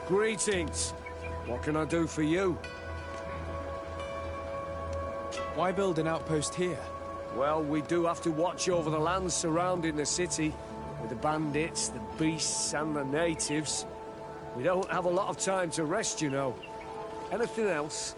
Greetings. What can I do for you? Why build an outpost here? Well, we do have to watch over the lands surrounding the city, with the bandits, the beasts, and the natives. We don't have a lot of time to rest, you know. Anything else?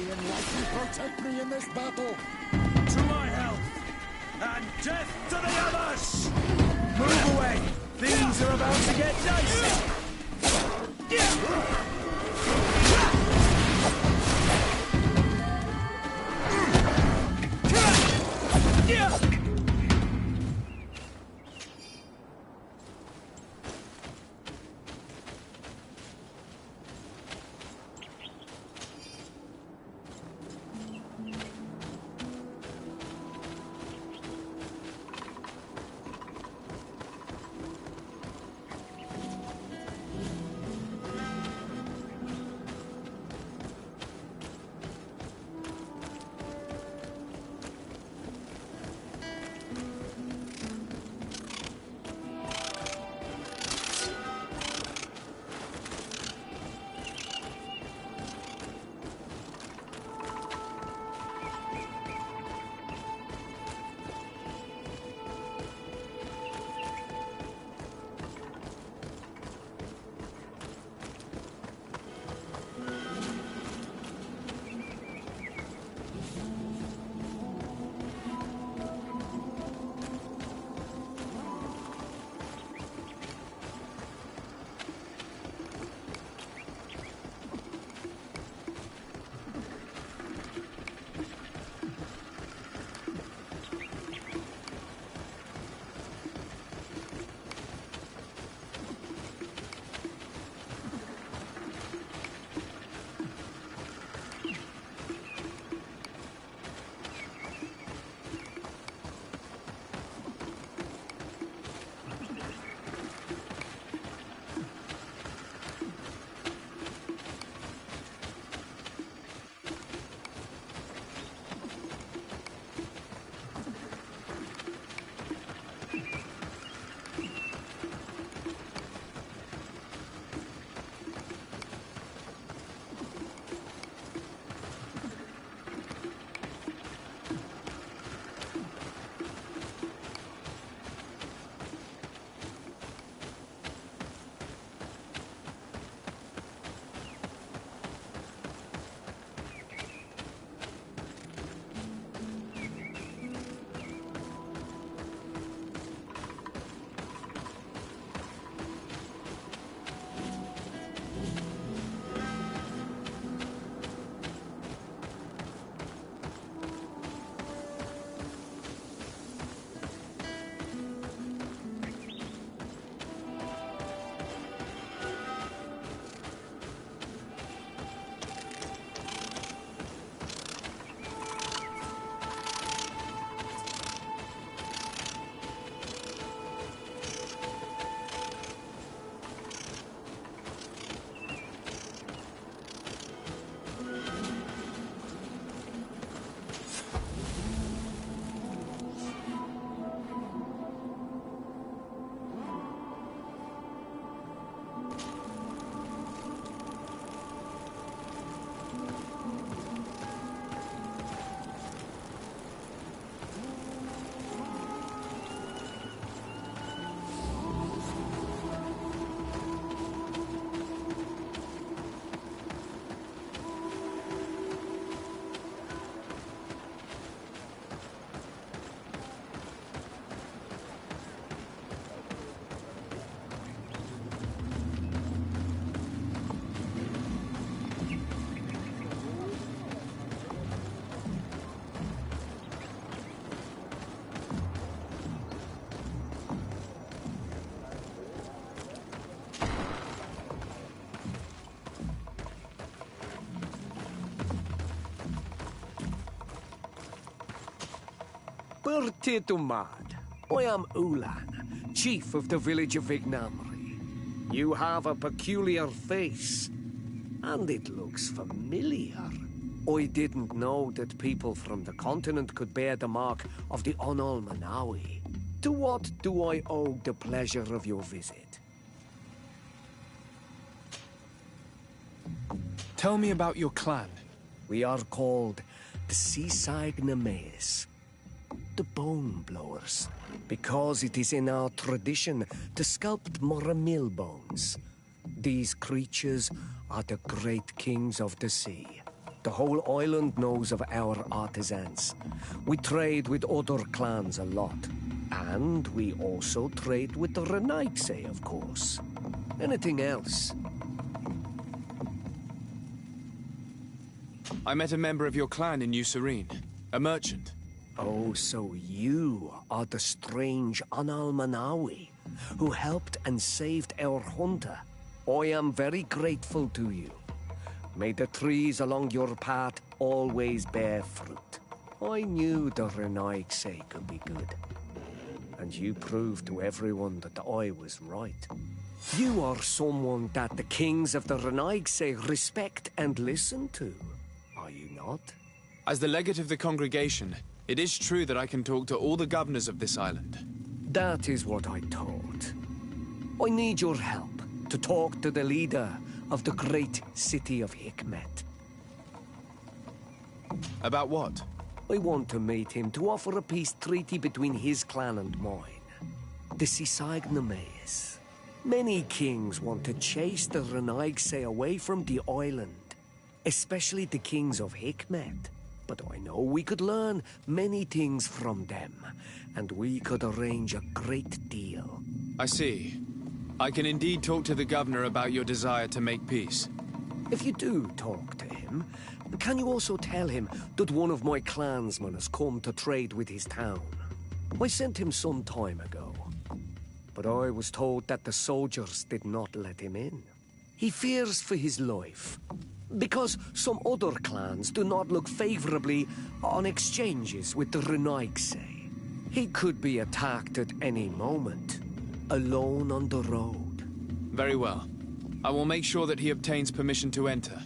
And let you protect me in this battle. To my health, and death to the others! Move away! Things are about to get dicey! Bertitumad. I am Ulan, chief of the village of Vignamri. You have a peculiar face, and it looks familiar. I didn't know that people from the continent could bear the mark of the Onol-Manawi. To what do I owe the pleasure of your visit? Tell me about your clan. We are called the Seaside-Nemes, the Bone Blowers, because it is in our tradition to sculpt Moramil bones. These creatures are the great kings of the sea. The whole island knows of our artisans. We trade with other clans a lot. And we also trade with the Renaigse, of course. Anything else? I met a member of your clan in New Serene, a merchant. Oh, so you are the strange Onol-Manawi who helped and saved our hunter. I am very grateful to you. May the trees along your path always bear fruit. I knew the Renaigse could be good. And you proved to everyone that I was right. You are someone that the kings of the Renaigse respect and listen to, are you not? As the legate of the congregation, it is true that I can talk to all the governors of this island. That is what I thought. I need your help to talk to the leader of the great city of Hikmet. About what? I want to meet him to offer a peace treaty between his clan and mine. The Seaside-Nemes. Many kings want to chase the Renaigse away from the island, especially the kings of Hikmet. But I know we could learn many things from them, and we could arrange a great deal. I see. I can indeed talk to the governor about your desire to make peace. If you do talk to him, can you also tell him that one of my clansmen has come to trade with his town? I sent him some time ago, but I was told that the soldiers did not let him in. He fears for his life, because some other clans do not look favorably on exchanges with the Renaigse. He could be attacked at any moment, alone on the road. Very well. I will make sure that he obtains permission to enter.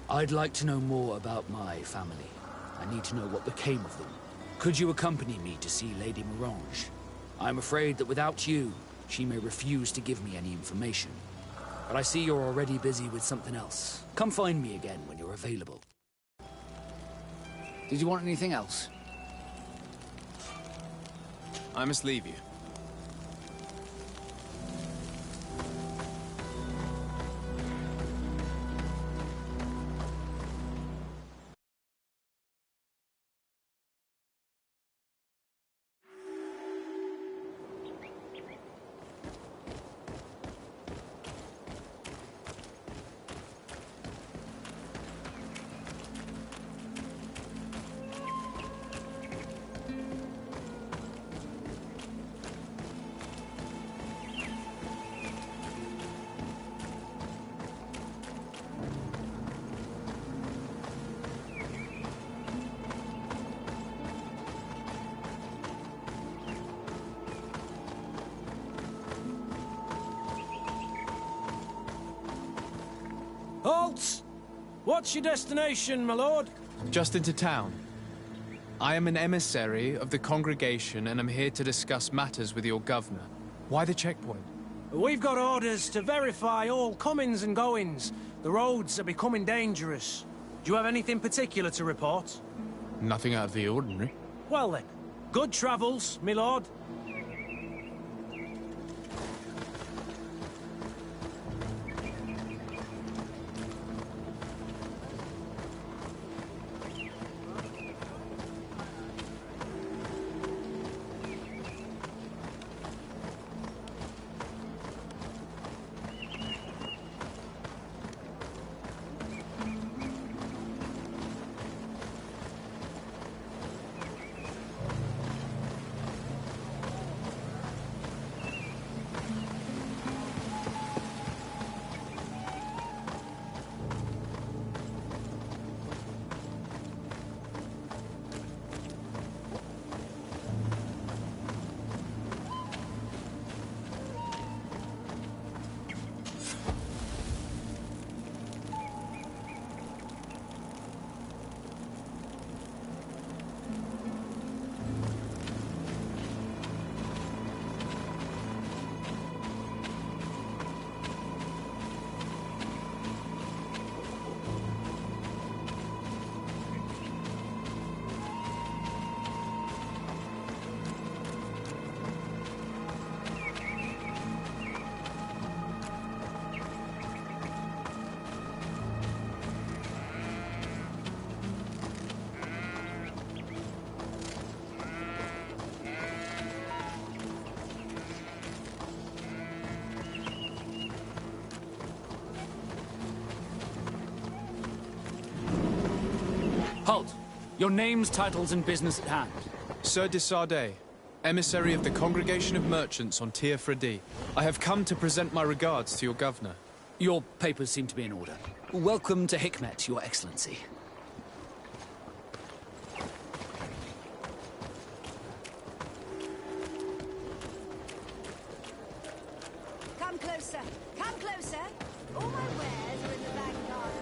I'd like to know more about my family. I need to know what became of them. Could you accompany me to see Lady Morange? I'm afraid that without you, she may refuse to give me any information. But I see you're already busy with something else. Come find me again when you're available. Did you want anything else? I must leave you. Halt! What's your destination, my lord? Just into town. I am an emissary of the congregation and am here to discuss matters with your governor. Why the checkpoint? We've got orders to verify all comings and goings. The roads are becoming dangerous. Do you have anything particular to report? Nothing out of the ordinary. Well then, good travels, my lord. Halt! Your names, titles, and business at hand. Sir de Sardet, emissary of the Congregation of Merchants on Tier Fredi. I have come to present my regards to your governor. Your papers seem to be in order. Welcome to Hikmet, Your Excellency. Come closer! Come closer! All my wares are in the back garden.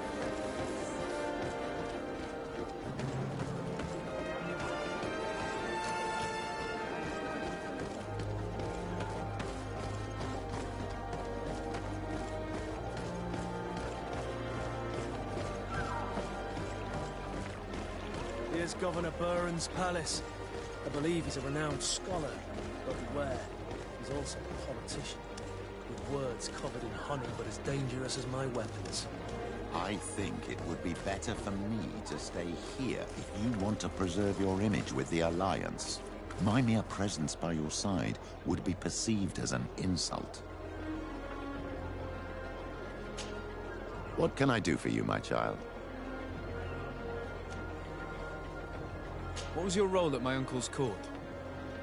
Here's Governor Buren's palace. I believe he's a renowned scholar, but beware, he's also a politician. With words covered in honey, but as dangerous as my weapons. I think it would be better for me to stay here if you want to preserve your image with the Alliance. My mere presence by your side would be perceived as an insult. What can I do for you, my child? What was your role at my uncle's court?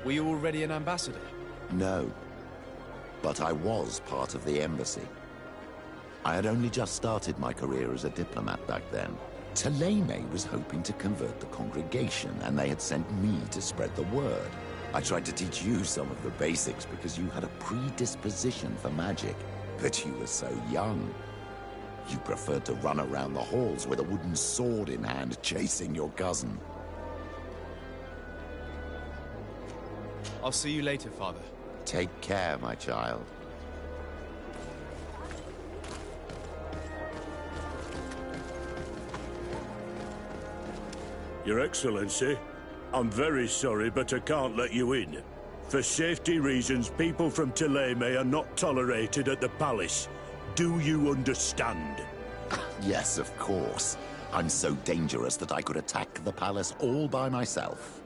Were you already an ambassador? No. But I was part of the embassy. I had only just started my career as a diplomat back then. Taleme was hoping to convert the congregation, and they had sent me to spread the word. I tried to teach you some of the basics because you had a predisposition for magic, but you were so young. You preferred to run around the halls with a wooden sword in hand, chasing your cousin. I'll see you later, Father. Take care, my child. Your Excellency, I'm very sorry, but I can't let you in. For safety reasons, people from Thélème are not tolerated at the palace. Do you understand? Yes, of course. I'm so dangerous that I could attack the palace all by myself.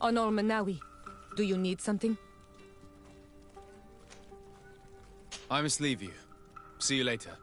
Honor Manawi, do you need something? I must leave you. See you later.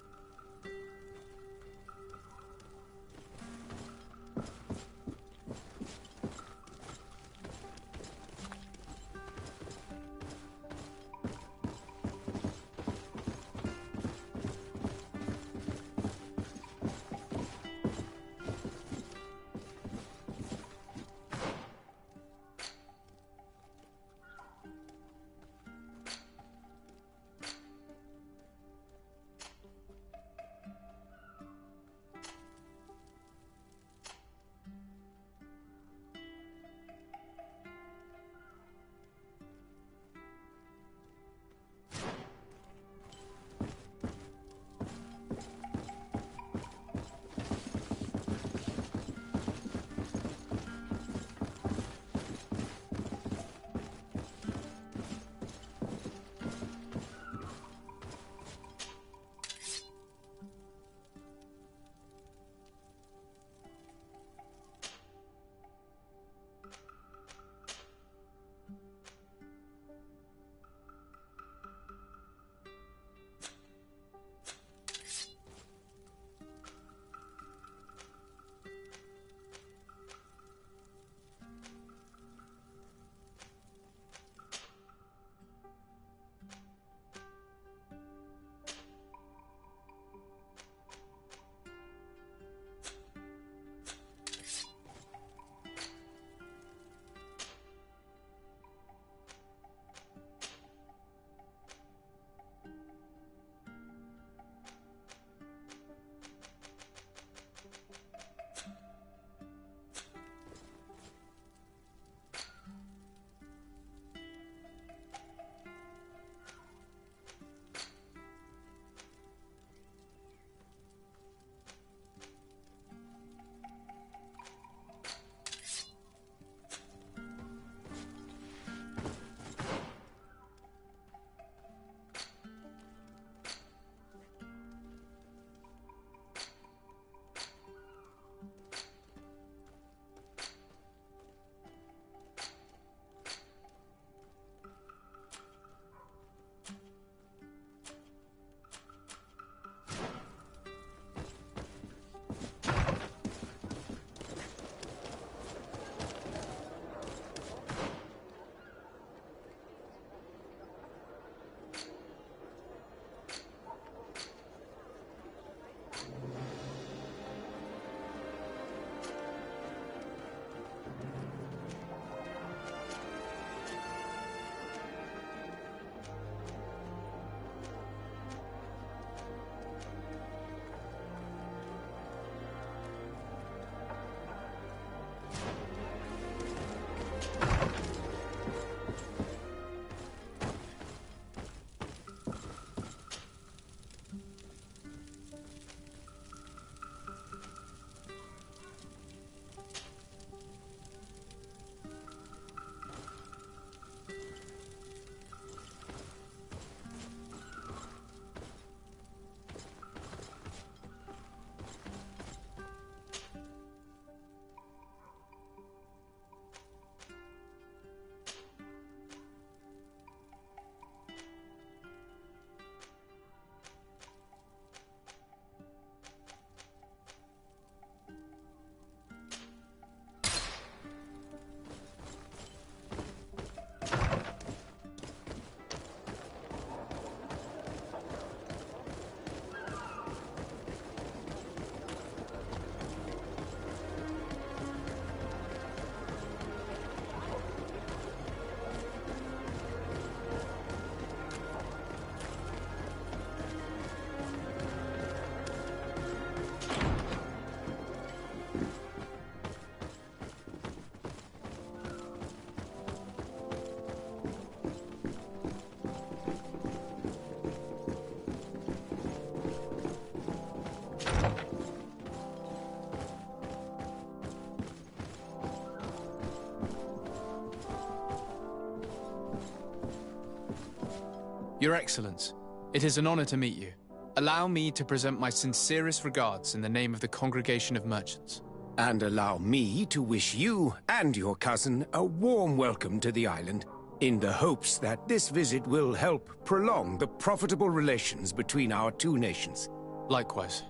Your Excellence, it is an honor to meet you. Allow me to present my sincerest regards in the name of the Congregation of Merchants. And allow me to wish you and your cousin a warm welcome to the island, in the hopes that this visit will help prolong the profitable relations between our two nations. Likewise.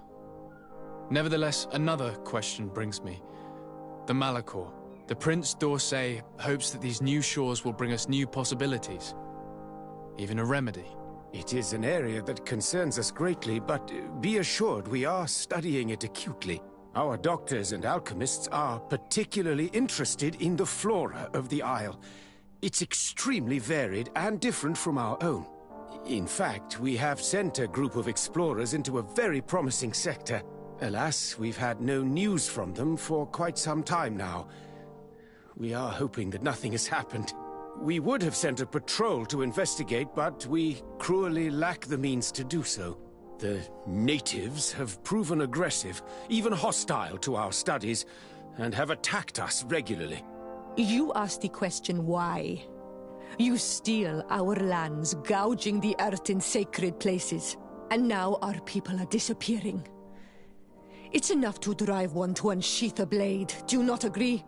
Nevertheless, another question brings me. The Malachor. The Prince d'Orsay hopes that these new shores will bring us new possibilities. Even a remedy. It is an area that concerns us greatly, but be assured we are studying it acutely. Our doctors and alchemists are particularly interested in the flora of the Isle. It's extremely varied and different from our own. In fact, we have sent a group of explorers into a very promising sector. Alas, we've had no news from them for quite some time now. We are hoping that nothing has happened. We would have sent a patrol to investigate, but we cruelly lack the means to do so. The natives have proven aggressive, even hostile to our studies, and have attacked us regularly. You asked the question why. You steal our lands, gouging the earth in sacred places. And now our people are disappearing. It's enough to drive one to unsheath a blade. Do you not agree?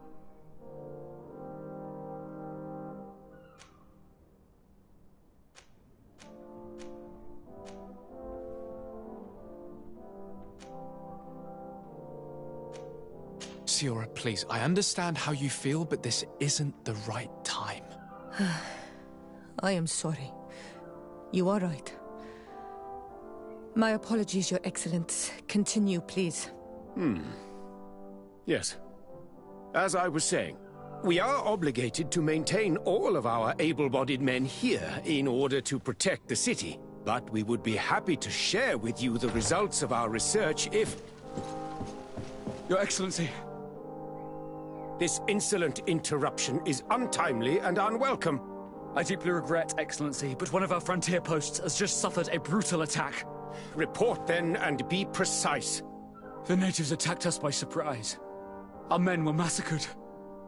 Siora, please, I understand how you feel, but this isn't the right time. I am sorry. You are right. My apologies, Your Excellence. Continue, please. Yes. As I was saying, we are obligated to maintain all of our able-bodied men here in order to protect the city. But we would be happy to share with you the results of our research if... Your Excellency! This insolent interruption is untimely and unwelcome. I deeply regret, Excellency, but one of our frontier posts has just suffered a brutal attack. Report then, and be precise. The natives attacked us by surprise. Our men were massacred.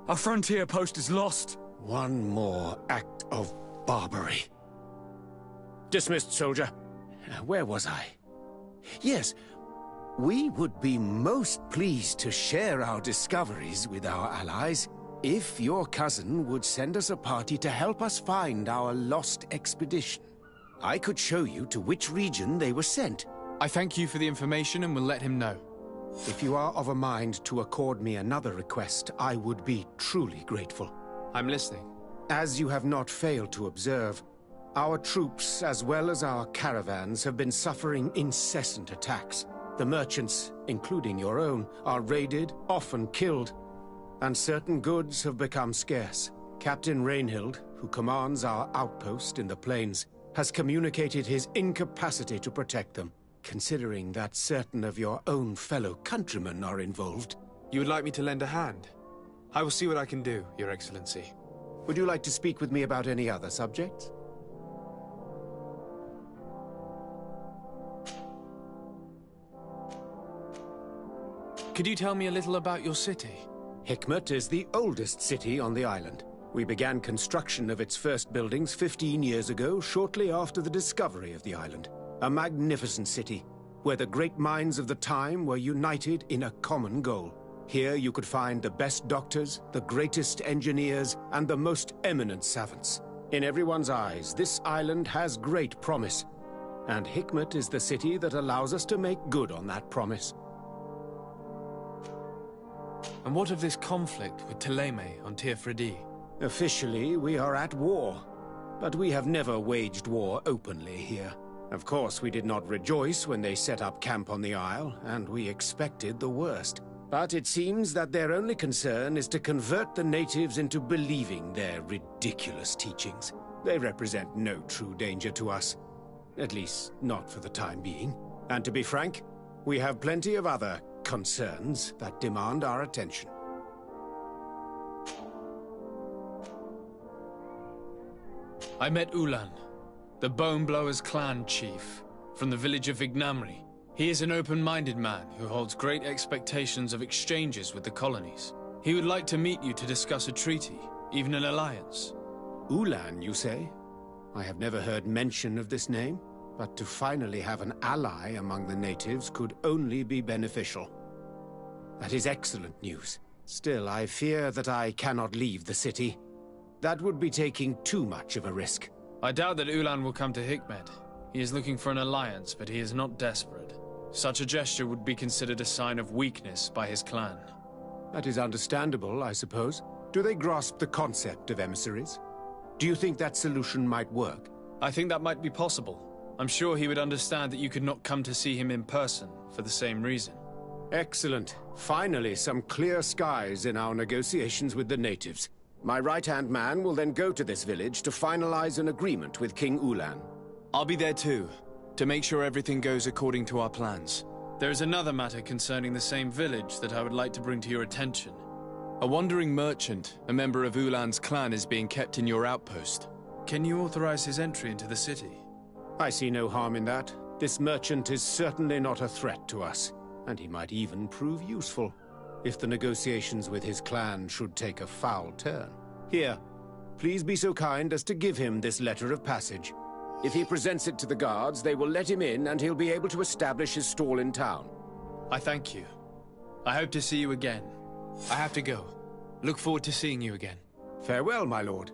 Our frontier post is lost. One more act of barbarity. Dismissed, soldier. Where was I? Yes. We would be most pleased to share our discoveries with our allies if your cousin would send us a party to help us find our lost expedition. I could show you to which region they were sent. I thank you for the information and will let him know. If you are of a mind to accord me another request, I would be truly grateful. I'm listening. As you have not failed to observe, our troops, as well as our caravans, have been suffering incessant attacks. The merchants, including your own, are raided, often killed, and certain goods have become scarce. Captain Rainhild, who commands our outpost in the plains, has communicated his incapacity to protect them, considering that certain of your own fellow countrymen are involved. You would like me to lend a hand? I will see what I can do, Your Excellency. Would you like to speak with me about any other subjects? Could you tell me a little about your city? Hikmet is the oldest city on the island. We began construction of its first buildings 15 years ago, shortly after the discovery of the island. A magnificent city, where the great minds of the time were united in a common goal. Here you could find the best doctors, the greatest engineers, and the most eminent savants. In everyone's eyes, this island has great promise, and Hikmet is the city that allows us to make good on that promise. And what of this conflict with Thélème on Tir-Fredi? Officially, we are at war, but we have never waged war openly here. Of course, we did not rejoice when they set up camp on the Isle, and we expected the worst. But it seems that their only concern is to convert the natives into believing their ridiculous teachings. They represent no true danger to us. At least, not for the time being. And to be frank, we have plenty of other concerns that demand our attention. I met Ulan, the Boneblower's clan chief, from the village of Vignamri. He is an open-minded man who holds great expectations of exchanges with the colonies. He would like to meet you to discuss a treaty, even an alliance. Ulan, you say? I have never heard mention of this name, but to finally have an ally among the natives could only be beneficial. That is excellent news. Still, I fear that I cannot leave the city. That would be taking too much of a risk. I doubt that Ulan will come to Hikmed. He is looking for an alliance, but he is not desperate. Such a gesture would be considered a sign of weakness by his clan. That is understandable, I suppose. Do they grasp the concept of emissaries? Do you think that solution might work? I think that might be possible. I'm sure he would understand that you could not come to see him in person for the same reason. Excellent. Finally, some clear skies in our negotiations with the natives. My right-hand man will then go to this village to finalize an agreement with King Ulan. I'll be there too, to make sure everything goes according to our plans. There is another matter concerning the same village that I would like to bring to your attention. A wandering merchant, a member of Ulan's clan, is being kept in your outpost. Can you authorize his entry into the city? I see no harm in that. This merchant is certainly not a threat to us, and he might even prove useful, if the negotiations with his clan should take a foul turn. Here, please be so kind as to give him this letter of passage. If he presents it to the guards, they will let him in and he'll be able to establish his stall in town. I thank you. I hope to see you again. I have to go. Look forward to seeing you again. Farewell, my lord.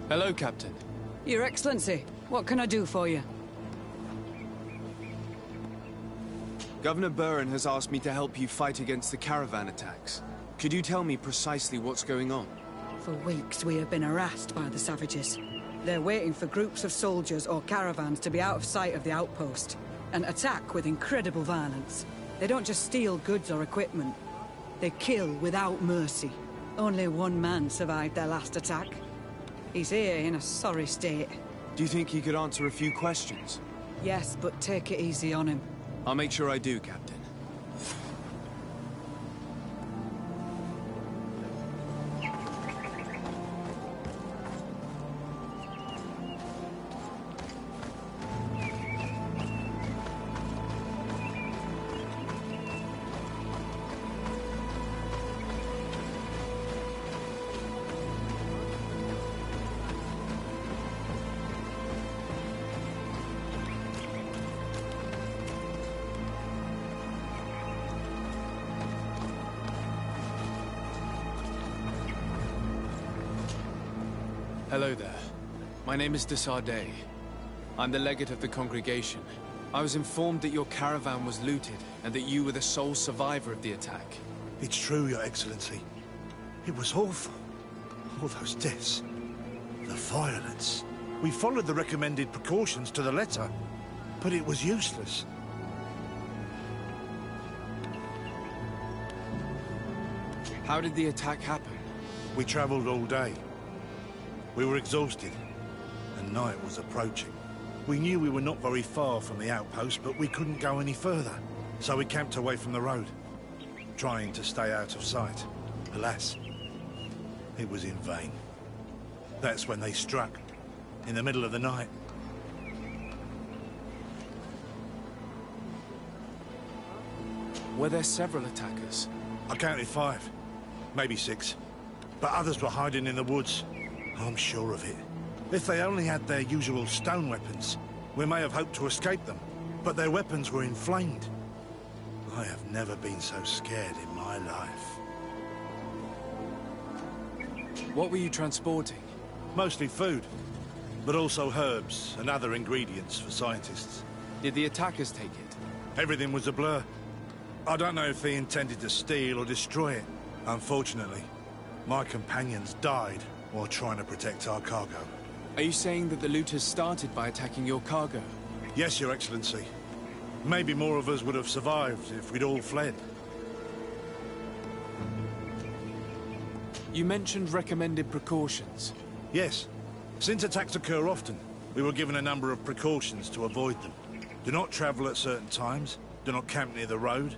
Hello, Captain. Your Excellency, what can I do for you? Governor Buren has asked me to help you fight against the caravan attacks. Could you tell me precisely what's going on? For weeks we have been harassed by the savages. They're waiting for groups of soldiers or caravans to be out of sight of the outpost, and attack with incredible violence. They don't just steal goods or equipment. They kill without mercy. Only one man survived their last attack. He's here in a sorry state. Do you think he could answer a few questions? Yes, but take it easy on him. I'll make sure I do, Captain. Hello there. My name is Desardet. I'm the legate of the congregation. I was informed that your caravan was looted, and that you were the sole survivor of the attack. It's true, Your Excellency. It was awful. All those deaths. The violence. We followed the recommended precautions to the letter, but it was useless. How did the attack happen? We traveled all day. We were exhausted, and night was approaching. We knew we were not very far from the outpost, but we couldn't go any further. So we camped away from the road, trying to stay out of sight. Alas, it was in vain. That's when they struck, in the middle of the night. Were there several attackers? I counted 5, maybe 6. But others were hiding in the woods. I'm sure of it. If they only had their usual stone weapons, we may have hoped to escape them. But their weapons were inflamed. I have never been so scared in my life. What were you transporting? Mostly food, but also herbs and other ingredients for scientists. Did the attackers take it? Everything was a blur. I don't know if they intended to steal or destroy it. Unfortunately, my companions died while trying to protect our cargo. Are you saying that the looters started by attacking your cargo? Yes, Your Excellency. Maybe more of us would have survived if we'd all fled. You mentioned recommended precautions. Yes. Since attacks occur often, we were given a number of precautions to avoid them. Do not travel at certain times, do not camp near the road,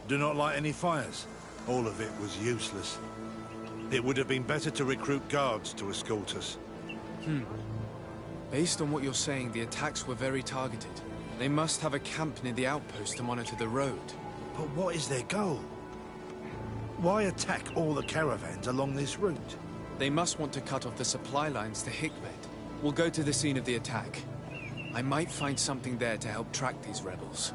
do not light any fires. All of it was useless. It would have been better to recruit guards to escort us. Based on what you're saying, the attacks were very targeted. They must have a camp near the outpost to monitor the road. But what is their goal? Why attack all the caravans along this route? They must want to cut off the supply lines to Hikmet. We'll go to the scene of the attack. I might find something there to help track these rebels.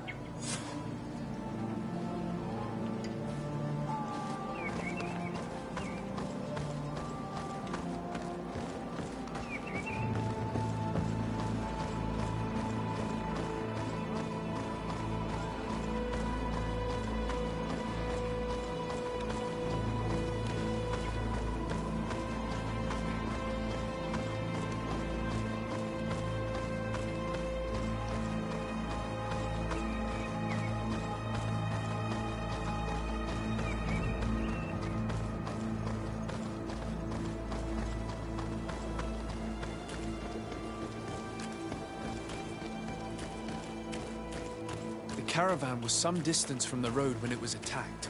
The caravan was some distance from the road when it was attacked.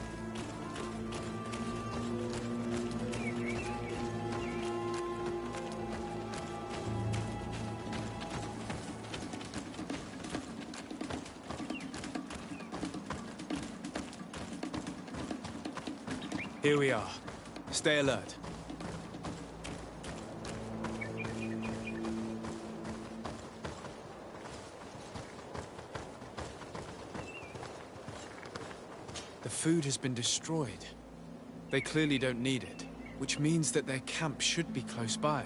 Here we are. Stay alert. The food has been destroyed. They clearly don't need it, which means that their camp should be close by.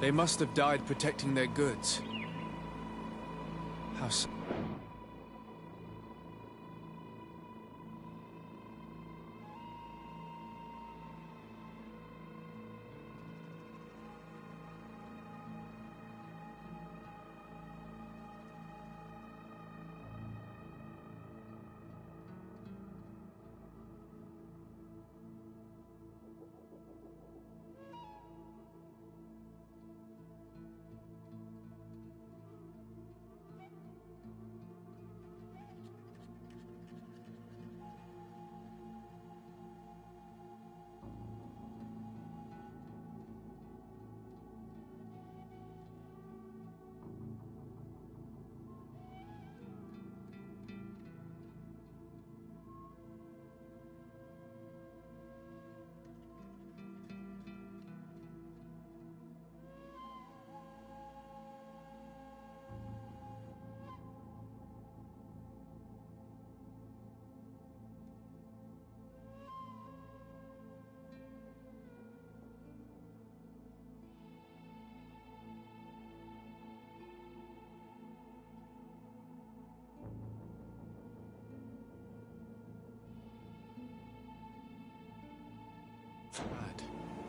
They must have died protecting their goods. How so?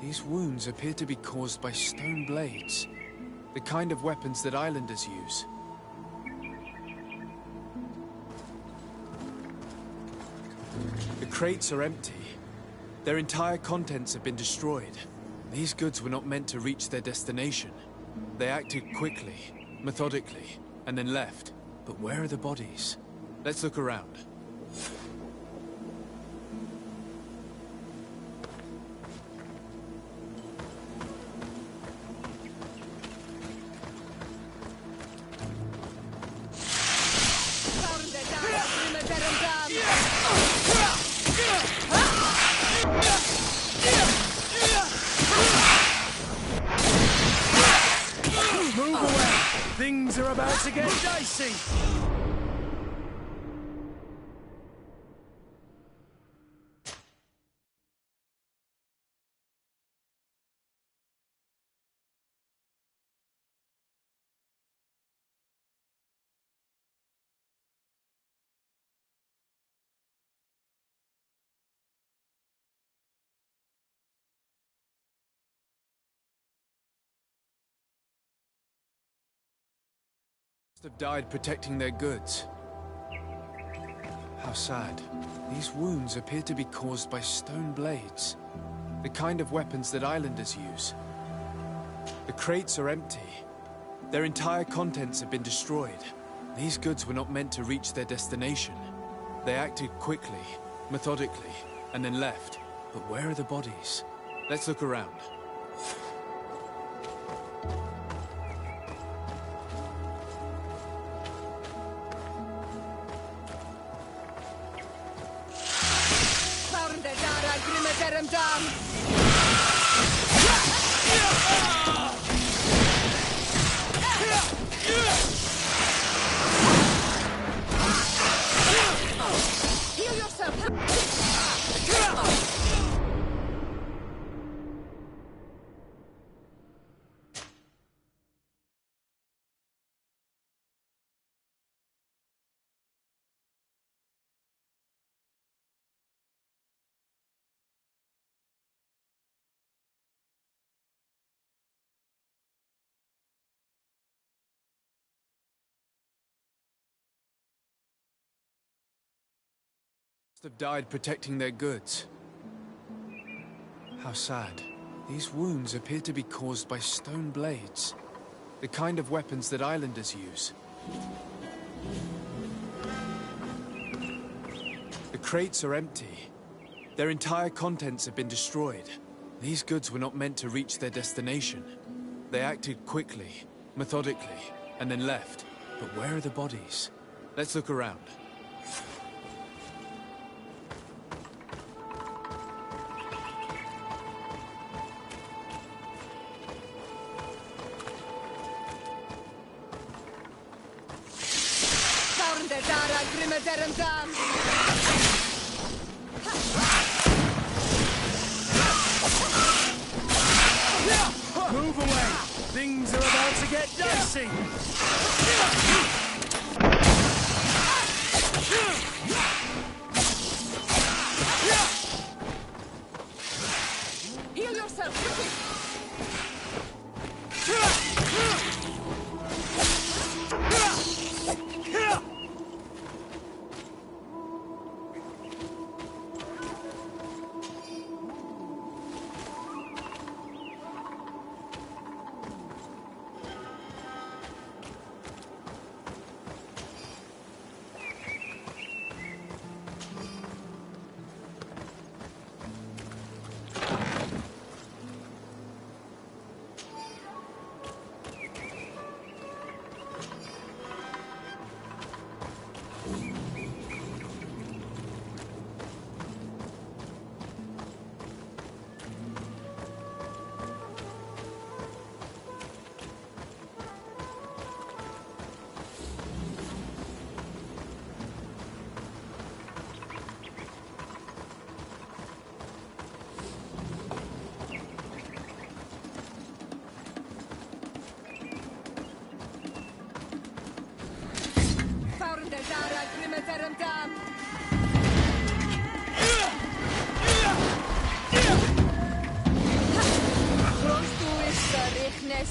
These wounds appear to be caused by stone blades, the kind of weapons that islanders use. The crates are empty. Their entire contents have been destroyed. These goods were not meant to reach their destination. They acted quickly, methodically, and then left. But where are the bodies? Let's look around. Move away! Things are about to get dicey! Have died protecting their goods. How sad. These wounds appear to be caused by stone blades, the kind of weapons that islanders use. The crates are empty. Their entire contents have been destroyed. These goods were not meant to reach their destination. They acted quickly, methodically, and then left. But where are the bodies? Let's look around. Heal yourself! Have died protecting their goods. How sad. These wounds appear to be caused by stone blades, the kind of weapons that islanders use. The crates are empty. Their entire contents have been destroyed. These goods were not meant to reach their destination. They acted quickly, methodically, and then left. But where are the bodies? Let's look around. Move away! Things are about to get dicey! Heal yourself, quickly!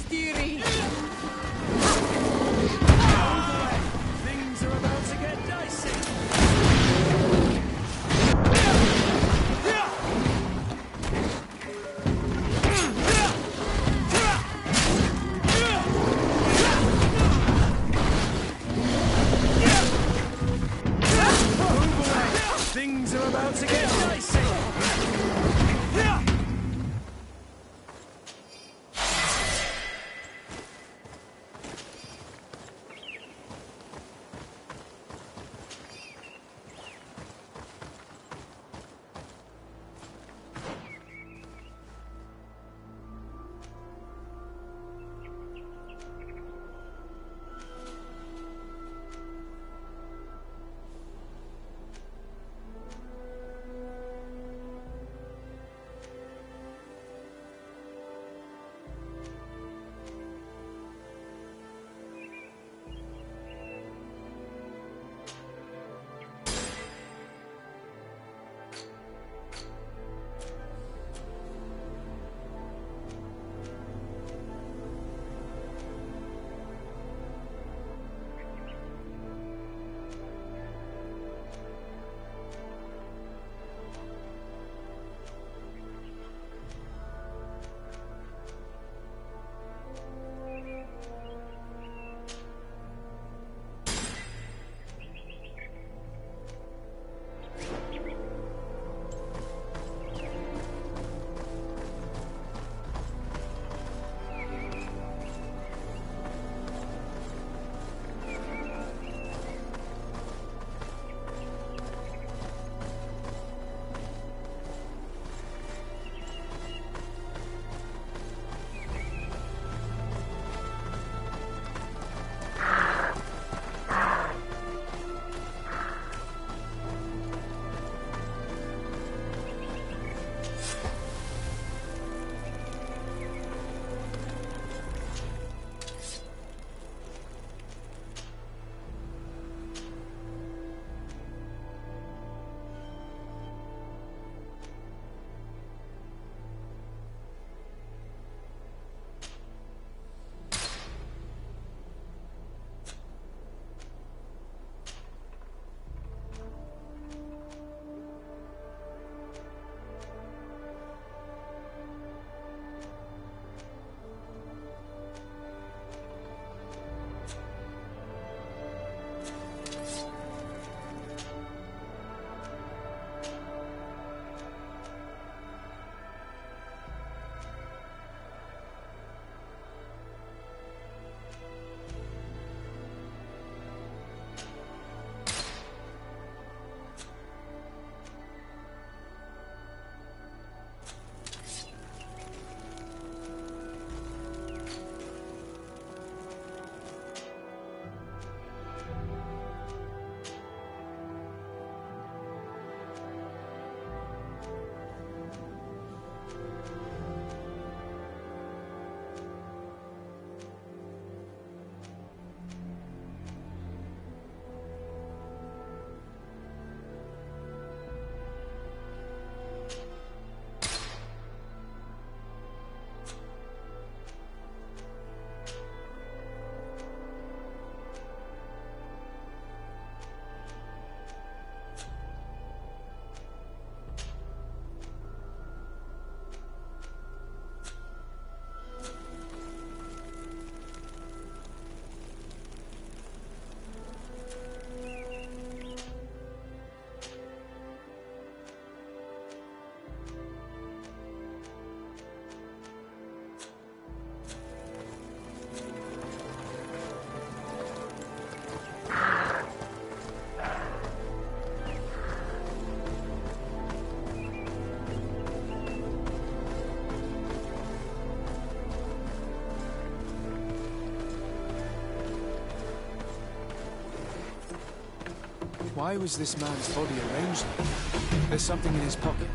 Nestiri! Things are about to get dicey! Things are about to get dicey! Why was this man's body arranged like that? There's something in his pocket.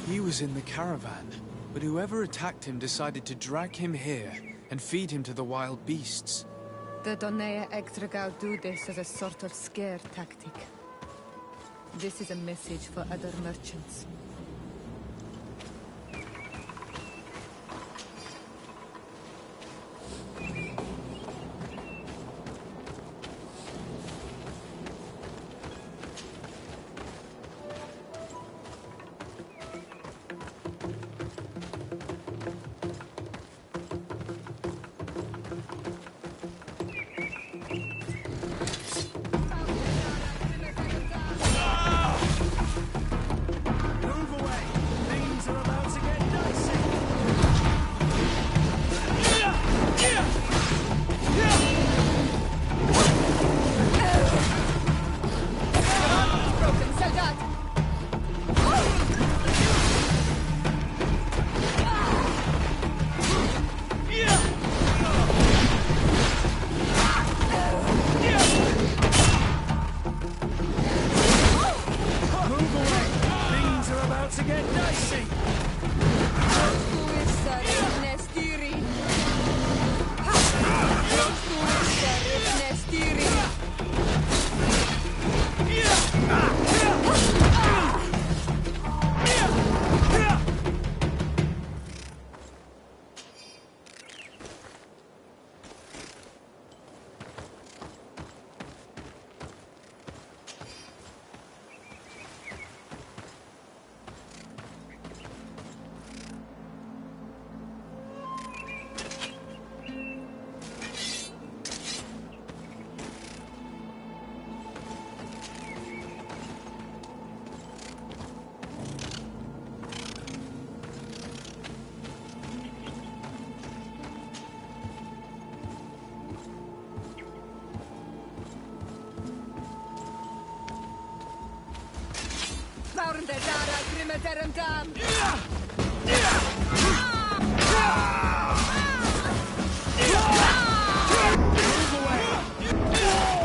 He was in the caravan, but whoever attacked him decided to drag him here and feed him to the wild beasts. The Donea Extragau do this as a sort of scare tactic. This is a message for other merchants.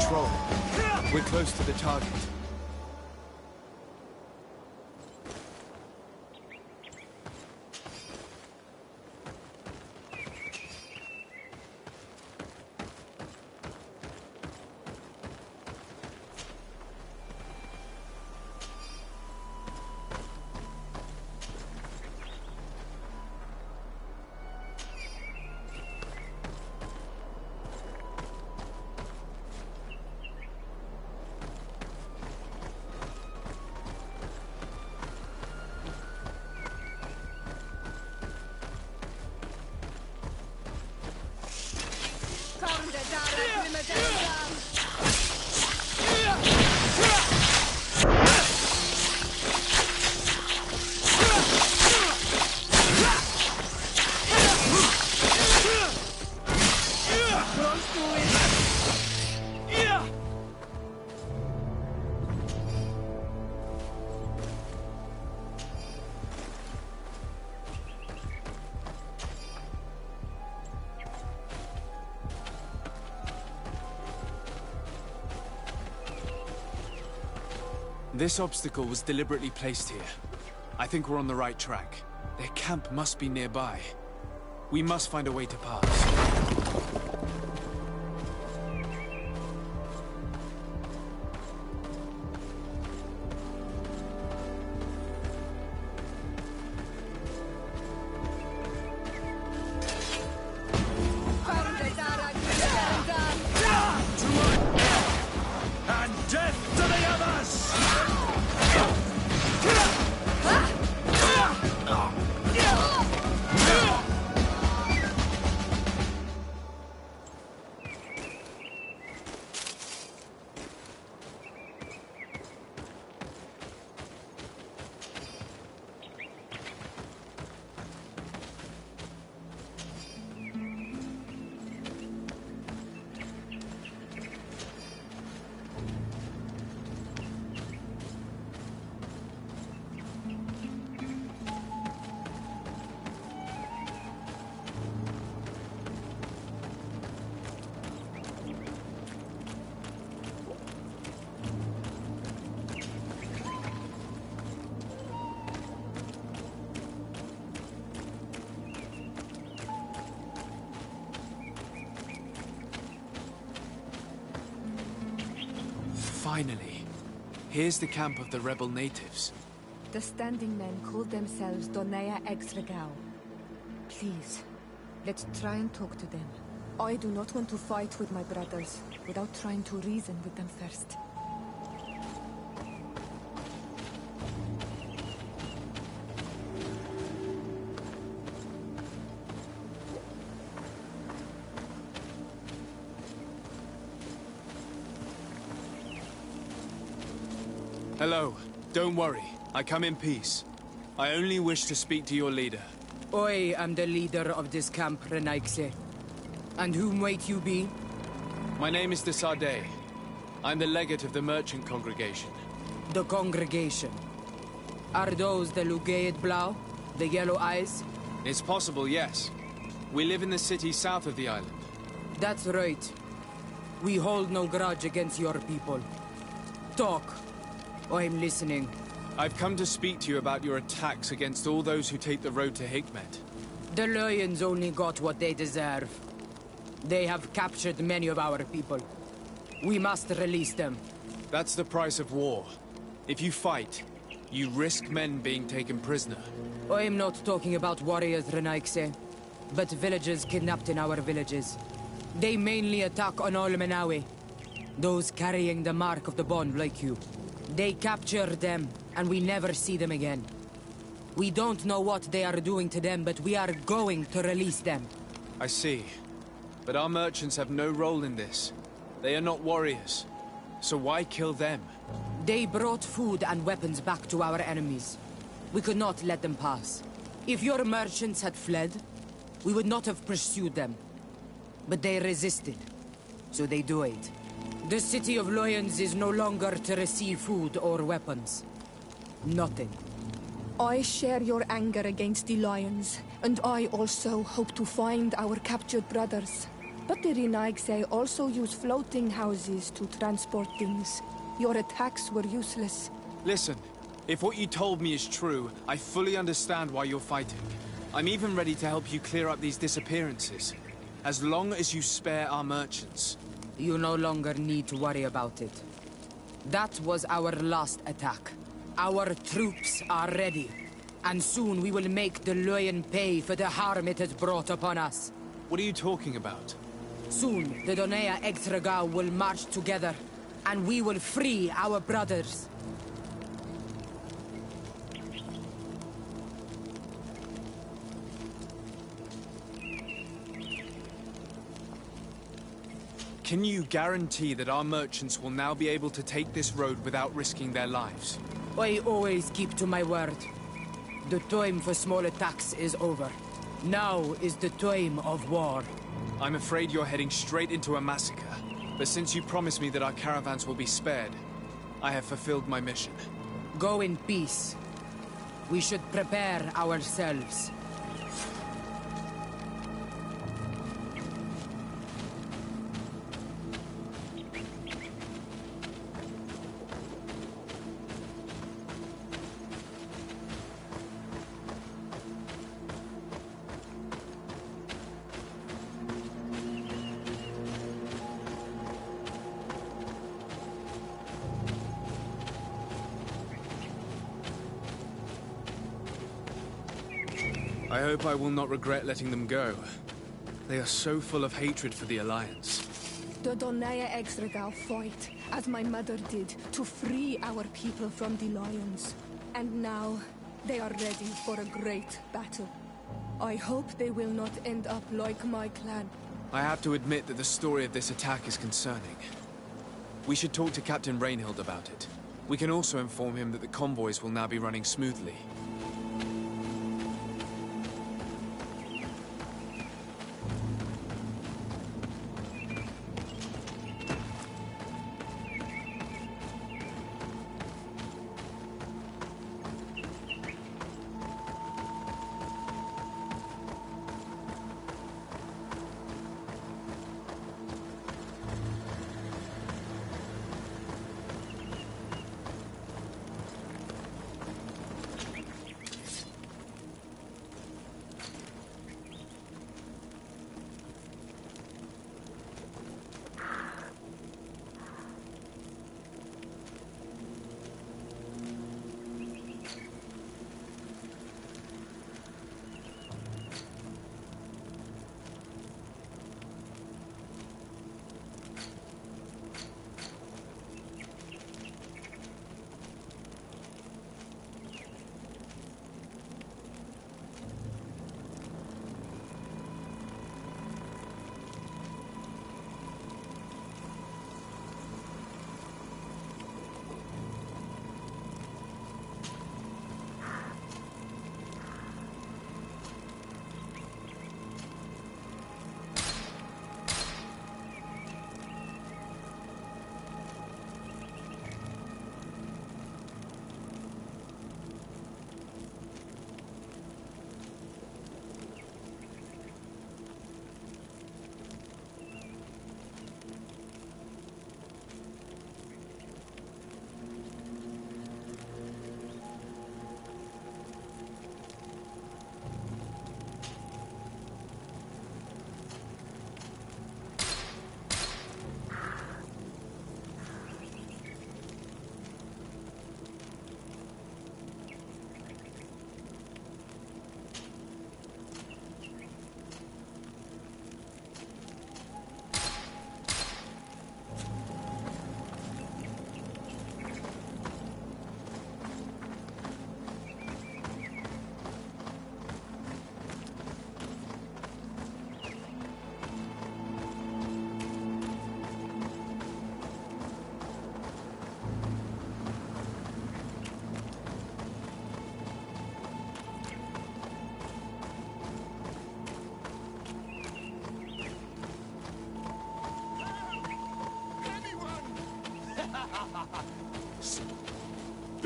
Troll, we're close to the target. This obstacle was deliberately placed here. I think we're on the right track. Their camp must be nearby. We must find a way to pass. Finally. Here's the camp of the rebel natives. The standing men call themselves Donea Exregao. Please, let's try and talk to them. I do not want to fight with my brothers without trying to reason with them first. Hello. Don't worry. I come in peace. I only wish to speak to your leader. I am the leader of this camp, Renaigse. And whom might you be? My name is de Sardet. I'm the legate of the merchant congregation. The congregation. Are those the Lugaid Blau? The Yellow Eyes? It's possible, yes. We live in the city south of the island. That's right. We hold no grudge against your people. Talk. I'm listening. I've come to speak to you about your attacks against all those who take the road to Hikmet. The Lions only got what they deserve. They have captured many of our people. We must release them. That's the price of war. If you fight, you risk men being taken prisoner. I'm not talking about warriors, Renaigse, but villagers kidnapped in our villages. They mainly attack on Olmenawe, those carrying the mark of the bond like you. They capture them, and we never see them again. We don't know what they are doing to them, but we are going to release them. I see. But our merchants have no role in this. They are not warriors. So why kill them? They brought food and weapons back to our enemies. We could not let them pass. If your merchants had fled, we would not have pursued them. But they resisted, so they died. The city of Lions is no longer to receive food or weapons. Nothing. I share your anger against the Lions, and I also hope to find our captured brothers. But the Renaigse also use floating houses to transport things. Your attacks were useless. Listen, if what you told me is true, I fully understand why you're fighting. I'm even ready to help you clear up these disappearances. As long as you spare our merchants. You no longer need to worry about it. That was our last attack. Our troops are ready. And soon we will make the Lion pay for the harm it has brought upon us. What are you talking about? Soon, the Donea Exregao will march together, and we will free our brothers. Can you guarantee that our merchants will now be able to take this road without risking their lives? I always keep to my word. The time for small attacks is over. Now is the time of war. I'm afraid you're heading straight into a massacre. But since you promised me that our caravans will be spared, I have fulfilled my mission. Go in peace. We should prepare ourselves. I hope I will not regret letting them go. They are so full of hatred for the Alliance. The Donea Exregao fight, as my mother did, to free our people from the Lions. And now, they are ready for a great battle. I hope they will not end up like my clan. I have to admit that the story of this attack is concerning. We should talk to Captain Rainhild about it. We can also inform him that the convoys will now be running smoothly.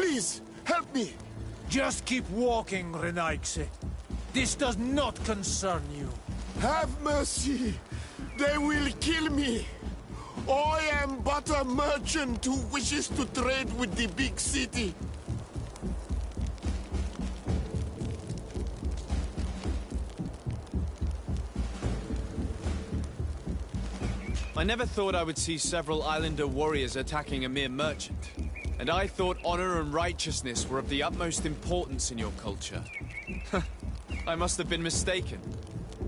Please, help me! Just keep walking, Renaigse. This does not concern you. Have mercy! They will kill me! I am but a merchant who wishes to trade with the big city. I never thought I would see several Islander warriors attacking a mere merchant. And I thought honor and righteousness were of the utmost importance in your culture. I must have been mistaken.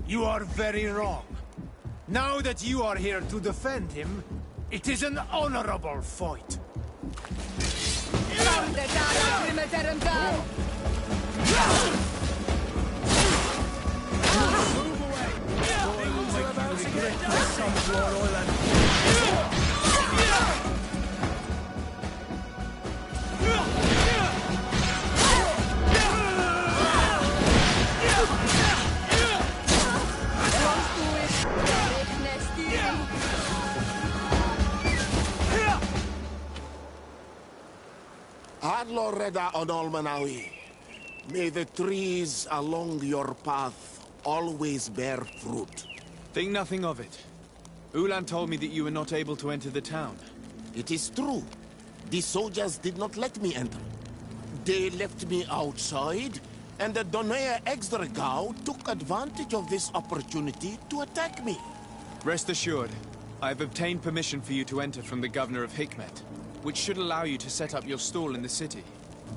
You are very wrong. Now that you are here to defend him, it is an honorable fight. Adloreda on Olmanawi. May the trees along your path always bear fruit. Think nothing of it. Ulan told me that you were not able to enter the town. It is true. The soldiers did not let me enter. They left me outside, and the Donea Exdragao took advantage of this opportunity to attack me. Rest assured, I have obtained permission for you to enter from the governor of Hikmet, which should allow you to set up your stall in the city.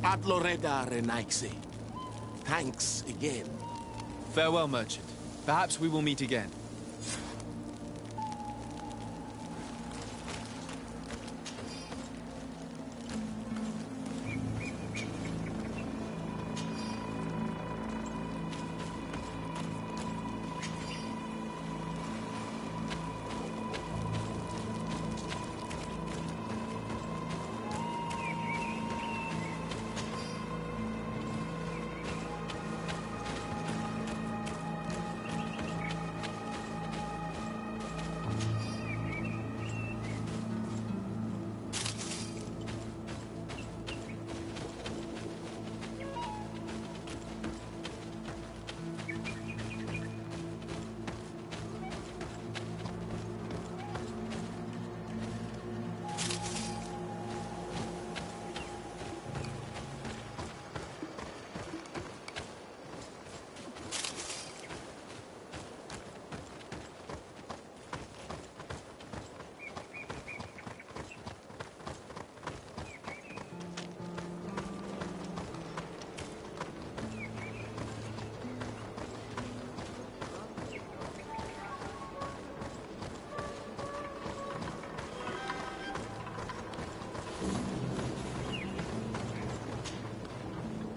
Adloreda Renaigse. Thanks again. Farewell, merchant. Perhaps we will meet again.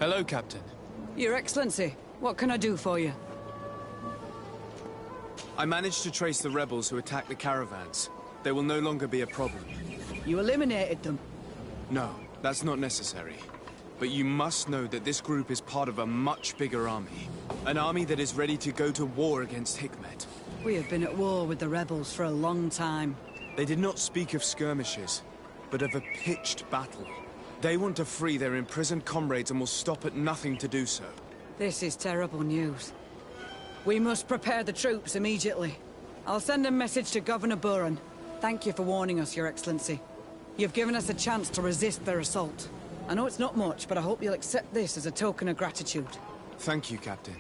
Hello, Captain. Your Excellency, what can I do for you? I managed to trace the rebels who attacked the caravans. They will no longer be a problem. You eliminated them? No, that's not necessary. But you must know that this group is part of a much bigger army. An army that is ready to go to war against Hikmet. We have been at war with the rebels for a long time. They did not speak of skirmishes, but of a pitched battle. They want to free their imprisoned comrades and will stop at nothing to do so. This is terrible news. We must prepare the troops immediately. I'll send a message to Governor Buran. Thank you for warning us, Your Excellency. You've given us a chance to resist their assault. I know it's not much, but I hope you'll accept this as a token of gratitude. Thank you, Captain.